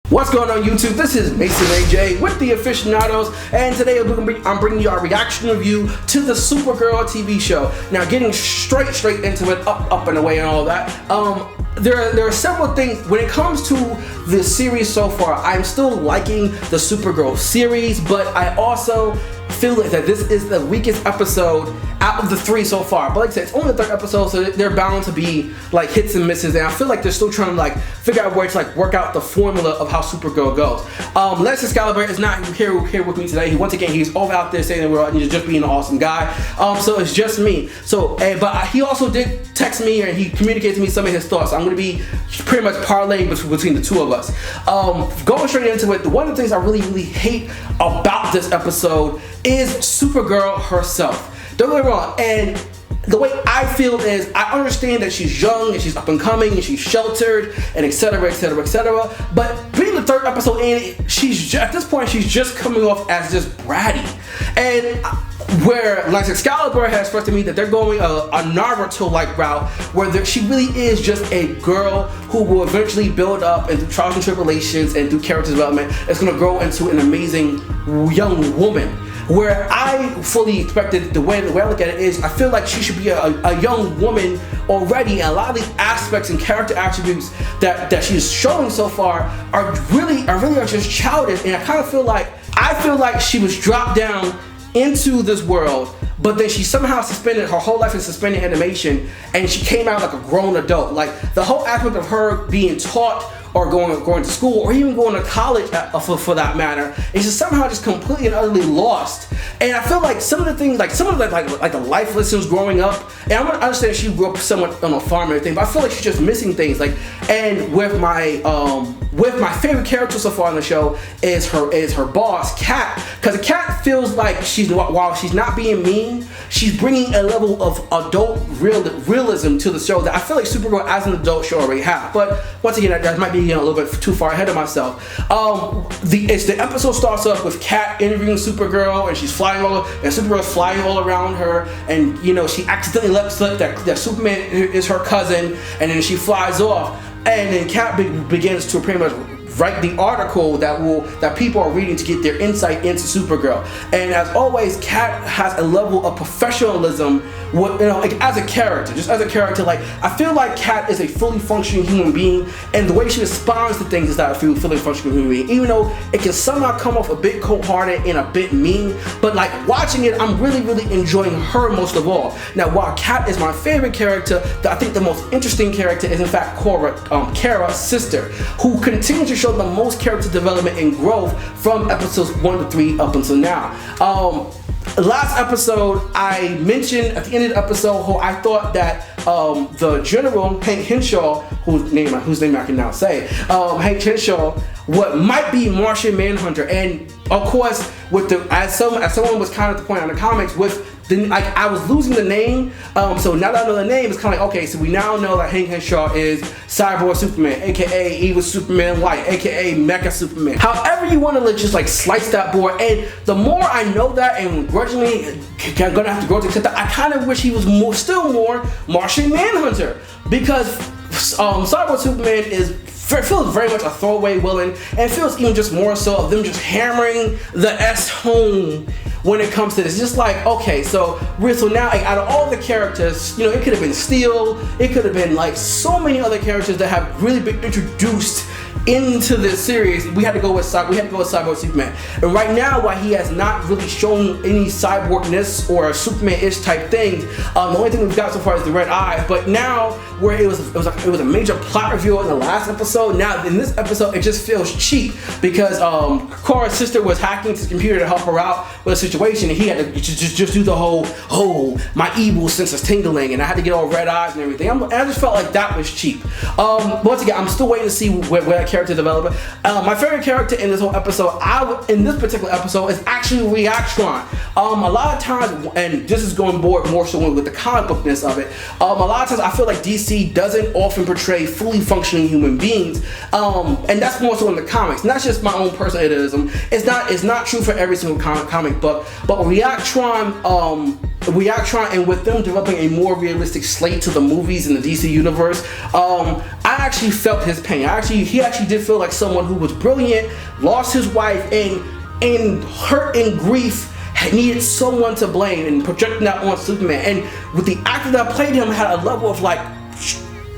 What's going on YouTube? This is Mason AJ with the Aficionados, and today I'm bringing you our reaction review to the Supergirl TV show. Now, getting straight into it, up and away and all that. There are several things when it comes to the series so far. I'm still liking the Supergirl series, but I also feel that this is the weakest episode out of the three so far. But like I said, it's only the third episode, so they're bound to be like hits and misses, and I feel like they're still trying to like figure out a way to like work out the formula of how Supergirl goes. Lex Excalibur is not here with me today. Once again, he's over out there saying the world and he's just being an awesome guy. So it's just me. So, but he also did text me and he communicated to me some of his thoughts. So I'm going to be pretty much parlaying between the two of us. Going straight into it, one of the things I really hate about this episode is Supergirl herself. Don't get me wrong, and the way I feel is I understand that she's young and she's up and coming and she's sheltered and etc. But being the third episode in, she's at this point she's just coming off as just bratty, and where Lex Excalibur has expressed to me that they're going a Naruto-like route where she really is just a girl who will eventually build up and through trials and tribulations and through character development is going to grow into an amazing young woman. Where I fully expected, the way I look at it is, I feel like she should be a young woman already, and a lot of these aspects and character attributes that she's showing so far are really just childish, and I feel like she was dropped down into this world, but then she somehow suspended her whole life in suspended animation, and she came out like a grown adult. Like the whole aspect of her being taught or going to school or even going to college for that matter, it's just somehow just completely and utterly lost. And I feel like some of the things, like some of the like the life lessons growing up, and I understand she grew up somewhat on a farm and everything, but I feel like she's just missing things. Like, and with my favorite character so far on the show is her boss, Kat, because Kat feels like while she's not being mean, she's bringing a level of adult realism to the show that I feel like Supergirl as an adult show already have. But once again, that might be a little bit too far ahead of myself. The episode starts off with Kat interviewing Supergirl, and she's flying and Supergirl's flying all around her, and you know she accidentally lets slip that Superman is her cousin, and then she flies off, and then Kat begins to pretty much write the article that people are reading to get their insight into Supergirl. And as always, Kat has a level of professionalism, like as a character, like I feel like Kat is a fully functioning human being, and the way she responds to things is that I feel fully functioning human being, even though it can somehow come off a bit cold-hearted and a bit mean. But like watching it, I'm really enjoying her most of all. Now, while Kat is my favorite character, I think the most interesting character is in fact Kara's sister, who continues to show the most character development and growth from episodes 1 to 3 up until now. Last episode, I mentioned at the end of the episode how I thought that the General, Hank Henshaw, whose name I can now say, Hank Henshaw, what might be Martian Manhunter, and of course, as someone was kind of to point out in the comics, I was losing the name, so now that I know the name, it's kind of like, okay, so we now know that Hank Henshaw is Cyborg Superman, aka Evil Superman White, aka Mecha Superman. However you want to just like slice that board, and the more I know that, and grudgingly I'm gonna have to grow to accept that, I kind of wish he was still more Martian Manhunter, because Cyborg Superman feels very much a throwaway villain, and it feels even just more so of them just hammering the S home when it comes to this. Just like, okay, so now like, out of all the characters, you know, it could have been Steel, it could have been like so many other characters that have really been introduced into this series. We had to go with Cyborg Superman, and right now, while he has not really shown any cyborgness or Superman-ish type things, the only thing we've got so far is the red eyes. But now, where it was a major plot reveal in the last episode, now in this episode it just feels cheap, because Kara's sister was hacking his computer to help her out with a situation, and he had to just do the whole, oh, my evil sense is tingling, and I had to get all red eyes and everything. And I just felt like that was cheap. Once again, I'm still waiting to see where that character development. My favorite character in this whole episode, in this particular episode, is actually Reactron. A lot of times, and this is going more so with the comic bookness of it, a lot of times I feel like DC doesn't often portray fully functioning human beings, and that's more so in the comics. And that's just my own personalism. It's not true for every single comic book, but Reactron, and with them developing a more realistic slate to the movies in the DC universe, I actually felt his pain. He actually did feel like someone who was brilliant, lost his wife, and in hurt and grief needed someone to blame, and projecting that on Superman. And with the actor that played him had a level of like,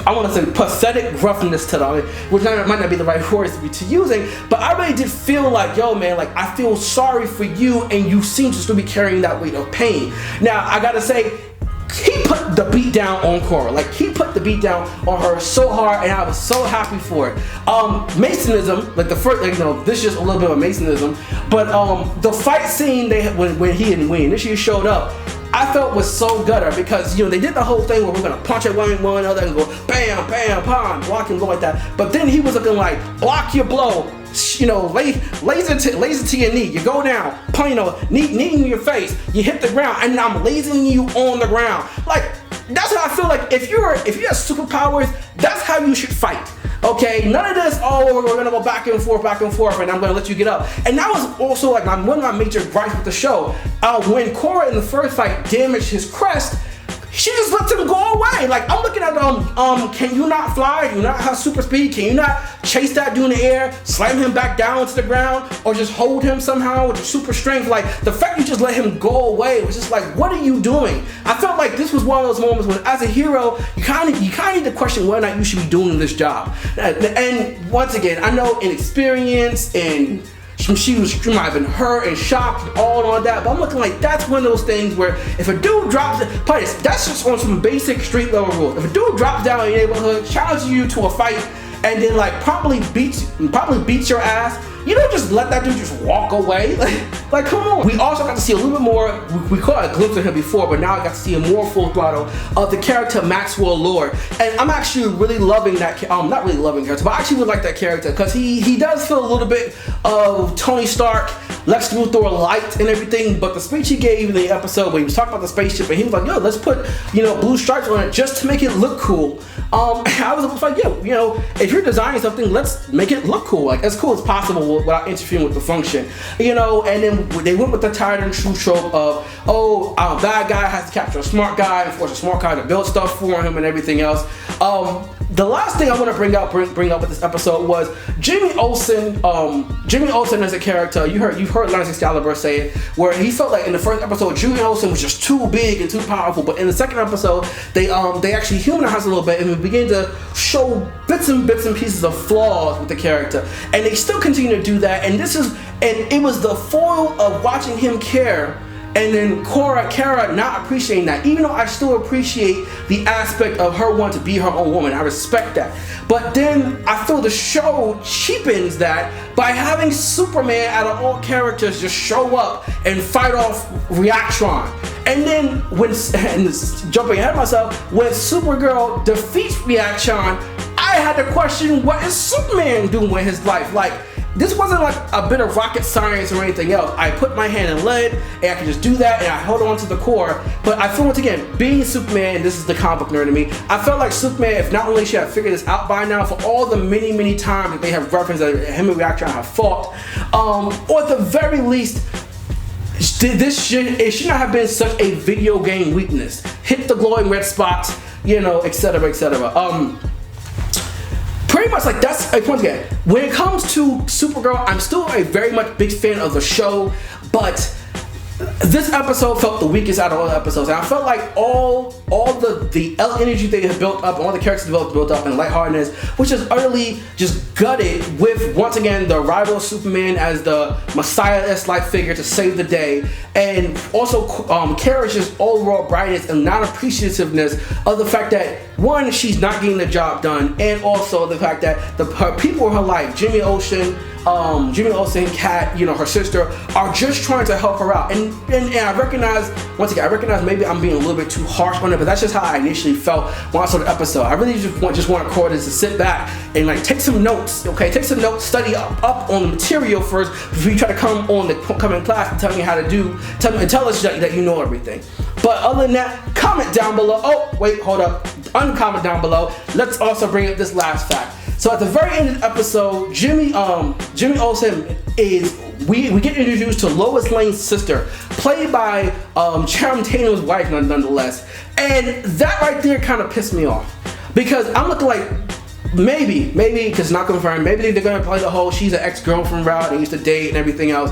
I want to say pathetic roughness to them, which might not be the right words to be using, but I really did feel like, yo man, like I feel sorry for you, and you seem to still be carrying that weight of pain. Now I gotta say, he put the beat down on Cora. Like, he put the beat down on her so hard, and I was so happy for it. Masonism, like the first, like, you know, this is just a little bit of Masonism, but the fight scene they had when he initially showed up, I felt was so gutter, because, you know, they did the whole thing where we're gonna punch at one another and go bam, bam, bam, block and go like that. But then he was looking like, block your blow, you know, laser to your knee, you go down, you know, knee in your face, you hit the ground, and I'm lasering you on the ground. Like, that's how I feel like if you have superpowers, that's how you should fight. Okay, none of this, oh, we're gonna go back and forth, and I'm gonna let you get up. And that was also like one of my major gripes with the show. When Cora in the first fight damaged his crest, she just lets him go away. Like, I'm looking at can you not fly? Do you not have super speed? Can you not chase that dude in the air, slam him back down to the ground, or just hold him somehow with your super strength? Like, the fact you just let him go away was just like, what are you doing? I felt like this was one of those moments when, as a hero, you kind of need to question whether or not you should be doing this job. And once again, I know inexperience and she might have been hurt and shocked and all of that, but I'm looking like that's one of those things where if a dude drops, that's just on some basic street level rules. If a dude drops down in your neighborhood, challenges you to a fight, and then like probably beats your ass, you don't just let that dude just walk away. Like come on. We also got to see a little bit more. We caught a glimpse of him before, but now I got to see a more full throttle of the character Maxwell Lord, and I'm actually really loving that. Not really loving character, but I actually would like that character because he does feel a little bit of Tony Stark, Lex Luthor light and everything. But the speech he gave in the episode when he was talking about the spaceship, and he was like, "Yo, let's put blue stripes on it just to make it look cool." I was like, "Yo, if you're designing something, let's make it look cool, like as cool as possible without interfering with the function." And then they went with the tired and true trope of, a bad guy has to capture a smart guy and force a smart guy to build stuff for him and everything else. The last thing I want to bring up with this episode was Jimmy Olsen. Jimmy Olsen as a character, you've heard Lance Excalibur say it, where he felt like in the first episode Jimmy Olsen was just too big and too powerful, but in the second episode they actually humanized a little bit and began to show bits and pieces of flaws with the character, and they still continue to do that. And it was the foil of watching him care, and then Kara not appreciating that, even though I still appreciate the aspect of her wanting to be her own woman. I respect that. But then I feel the show cheapens that by having Superman out of all characters just show up and fight off Reactron. And then jumping ahead of myself, when Supergirl defeats Reactron, I had to question, what is Superman doing with his life? Like, this wasn't like a bit of rocket science or anything else. I put my hand in lead and I could just do that, and I held on to the core. But I feel, once again, being Superman, and this is the comic book nerd in me, I felt like Superman, if not only should have figured this out by now, for all the many times that they have referenced that him and Reactron have fought, or at the very least, it should not have been such a video game weakness. Hit the glowing red spots, etc., etc. Pretty much like that's, once again, when it comes to Supergirl, I'm still a very much big fan of the show, but this episode felt the weakest out of all the episodes, and I felt like all the energy they had built up, all the characters built up, and lightheartedness, which is utterly just gutted with, once again, the arrival of Superman as the Messiah-esque-like figure to save the day, and also Kara's just overall brightness and non-appreciativeness of the fact that, one, she's not getting the job done, and also the fact that her people in her life, Jimmy Olsen, Kat, her sister, are just trying to help her out. And I recognize, once again, maybe I'm being a little bit too harsh on it, but that's just how I initially felt when I saw the episode. I really just want Cordis to sit back and like take some notes, okay? Take some notes, study up on the material first before you try to come in class and tell me how to tell us that you know everything. But other than that, comment down below. Oh, wait, hold up. Uncomment down below. Let's also bring up this last fact. So at the very end of the episode, Jimmy Olsen we get introduced to Lois Lane's sister, played by Channing Tatum's wife, nonetheless. And that right there kind of pissed me off, because I'm looking like, maybe, because not confirmed, maybe they're gonna play the whole she's an ex-girlfriend route, they used to date and everything else.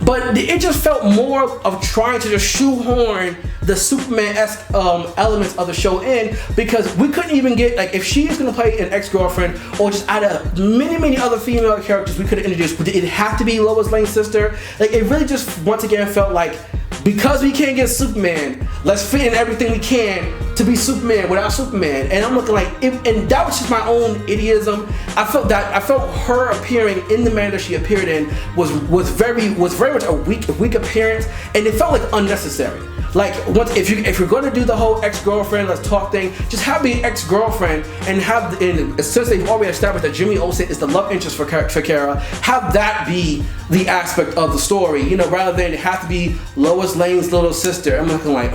But it just felt more of trying to just shoehorn the Superman-esque elements of the show in, because we couldn't even get, like, if she is gonna play an ex-girlfriend, or just out of many other female characters we could have introduced, but it had to be Lois Lane's sister. Like, it really just once again felt like, because we can't get Superman, let's fit in everything we can to be Superman without Superman. And I'm looking like, and that was just my own idiotism. I felt her appearing in the manner that she appeared in was very much a weak appearance, and it felt like unnecessary. Like, if you're going to do the whole ex-girlfriend, let's talk thing, just have the ex-girlfriend and since they've already established that Jimmy Olsen is the love interest for Kara, have that be the aspect of the story, you know, rather than it have to be Lois Lane's little sister. I'm looking like,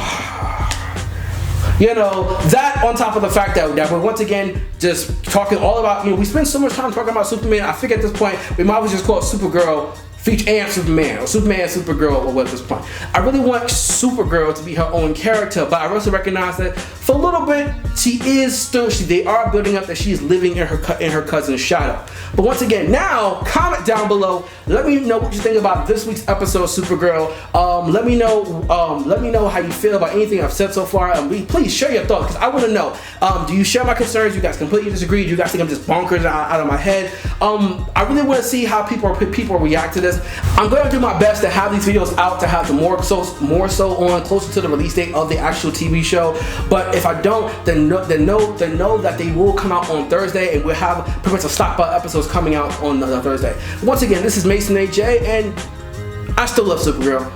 you know, that on top of the fact that we're once again just talking all about, you know, we spend so much time talking about Superman, I think at this point we might as well just call it Supergirl and Superman, or Superman and Supergirl at this point. I really want Supergirl to be her own character, but I also recognize that for a little bit they are building up that she is living in her cousin's shadow. But once again, now comment down below. Let me know what you think about this week's episode of Supergirl. Let me know how you feel about anything I've said so far. Please share your thoughts, because I want to know. Do you share my concerns? You guys completely disagree? Do you guys think I'm just bonkers out of my head? I really want to see how people react to this. I'm going to do my best to have these videos out, to have them more so on closer to the release date of the actual TV show. But if I don't, then know that they will come out on Thursday, and we'll have pretty much a stockpile episodes coming out on Thursday. Once again, this is Mason AJ, and I still love Supergirl.